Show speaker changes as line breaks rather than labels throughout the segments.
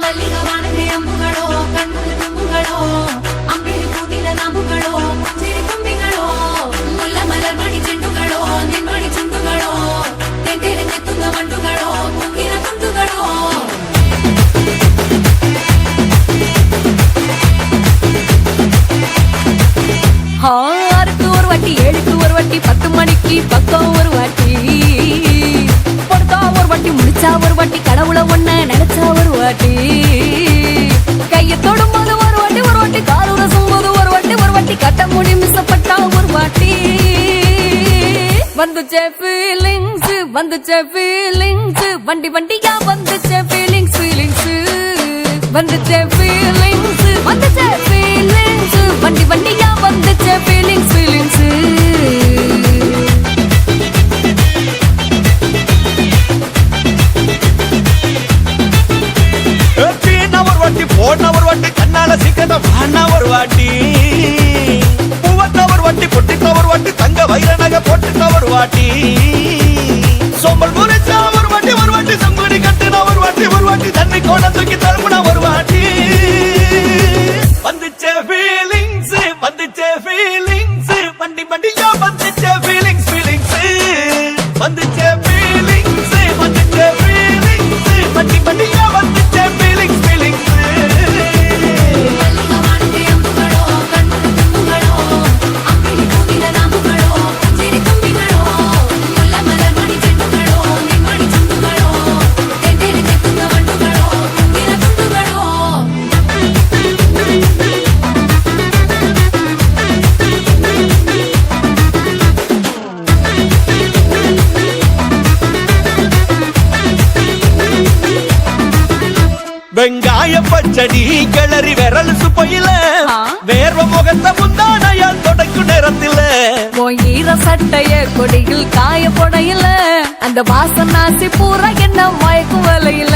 ಮಲ್ಲಿಗವಾನದೆ ಅಂಬುಗಳೋ ಕಣ್ಣಲ್ಲಿ ತುಂಬುಗಳೋ ಅಂಗಡಿ ಕೂದಿನ ನಾಮುಗಳೋ ಮುಂಜಿರಿ ತುಂಬಿಗಳೋ ಮುಲ್ಲ ಮಲರ್ಮಣಿ ಚೆಂಡುಗಳೋ ನಿನ್ಮಣಿ ಚುಂಡುಗಳೋ ತೆಂಟೆರೆ ತೆತ್ತುಂಗ ಮಂಡುಗಳೋ ಮುಂಗಿನ ತುಂಡುಗಳೋ
ஆறுக்கு ஒரு வாட்டி 7க்கு ஒரு வாட்டி 10 மணிக்கு பக்கம் ஒரு வாட்டி படுத்தா ஒரு வாட்டி முடிச்சா ஒரு வாட்டி கடவுளை ஒன்ன நினைச்சா ஒரு வாட்டி கையை தொடும்போது ஒரு வாட்டி காலுற சும்போது ஒரு வாட்டி கட்ட முடி மிசப்பட்டா ஒரு வாட்டி வந்துச்சே ஃபீலிங்ஸ் வண்டி வண்டியா வந்துச்சே ஃபீலிங்ஸ் வந்துச்சே ஃபீலிங்ஸ் வண்டி வண்டியா வந்துச்சே ஃபீலிங்ஸ்
போன ஒரு வாட்டி கண்ணால சீக்கிரத்தை வாண்ணா ஒரு வாட்டி பூவத்த ஒரு வாட்டி பொட்டித்த ஒரு வாட்டி தங்க வைர நகை போட்டுட்ட ஒரு வாட்டி சோம்பல் முறைச்சா ஒரு வாட்டி சங்குடி கட்டுனா ஒரு வாட்டி தண்ணி கோட தூக்கி தழுப்புனா ஒரு வாட்டி வந்துச்சே ஃபீலிங்ஸ் வண்டி வண்டியா வந்துச்சே ஃபீலிங்ஸ் வந்துச்சே ஃபீலிங்ஸ் வண்டி வண்டியா வந்துச்சே ஃபீலிங்ஸ்
ಮಲ್ಲಿಗವಾನದೆ ಅಂಬುಗಳೋ ಕಣ್ಣಲ್ಲಿ ತುಂಬುಗಳೋ ಅಂಗಡಿ ಕೂದಿನ ನಾಮುಗಳೋ ಮುಂಜಿರಿ ತುಂಬಿಗಳೋ ಮುಲ್ಲ ಮಲರ್ಮಣಿ ಚೆಂಡುಗಳೋ ನಿನ್ಮಣಿ ಚುಂಡುಗಳೋ ತೆಂಟೆರೆ ತೆತ್ತುಂಗ ಮಂಡುಗಳೋ ಮುಂಗಿನ ತುಂಡುಗಳೋ
வெங்காய பச்சடி கிளறி விரல் சுப்பையில வேர்வ முகத்த முந்தானையால் தொடக்கும் நேரத்தில
ஈர சட்டைய கொடியில் காய பொடையில அந்த வாசனாசி பூரா என்ன மயக்கும் வலையில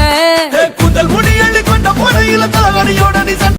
குதல் முடியடி கொண்ட பொடையில தலைவலியோட நீ